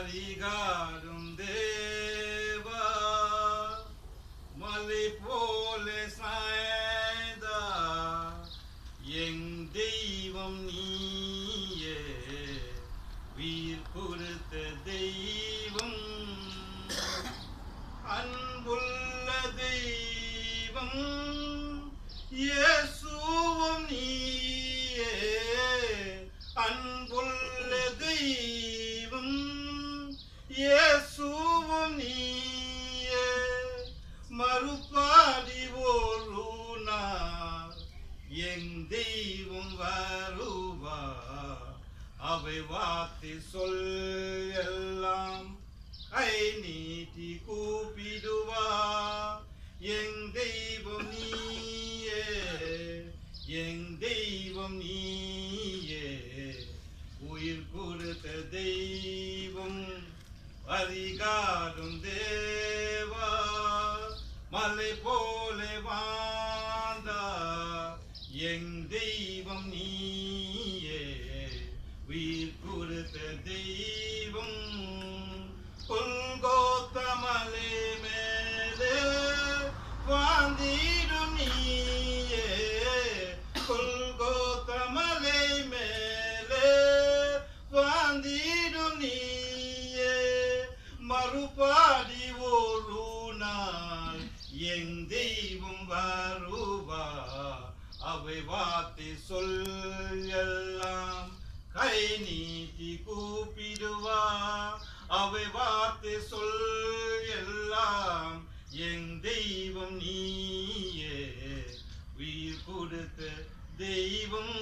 பரிகாரும் தேவா மலை போல சாய்ந்தா எங் தெய்வம் நீயே உயிர் கொடுத்த தெய்வம் அன்புள்ள தெய்வம் இயேசுவும் நீயே அன்புள்ள தெய்வம் இயேசுவும் நீயே மறுபாடி ஒரு நாள் என் தெய்வம் வருவா அவை வார்த்தை சொல் எல்லாம் கை நீட்டி கூப்பிடுவா என் தெய்வம் நீயே என் தெய்வம் நீயே உயிர் கொடுத்த தெய்வம் பரிகாரும் தேவா மலை போல வாழ்ந்தா என் தெய்வம் நீயே உயிர் கொடுத்த தெய்வம் கொல்கோத்த மலை மேலே வாழ்ந்திடும் நீயே கொல்கோத்த மலை மேலே வாழ்ந்திடும் நீயே மறுபாடி ஒரு நாள் என் தெய்வம் வருவா அவை வார்த்தை சொல் எல்லாம் கை நீட்டி கூப்பிடுவா அவை வார்த்தை சொல் எல்லாம் என் தெய்வம் நீயே உயிர் கொடுத்த தெய்வம்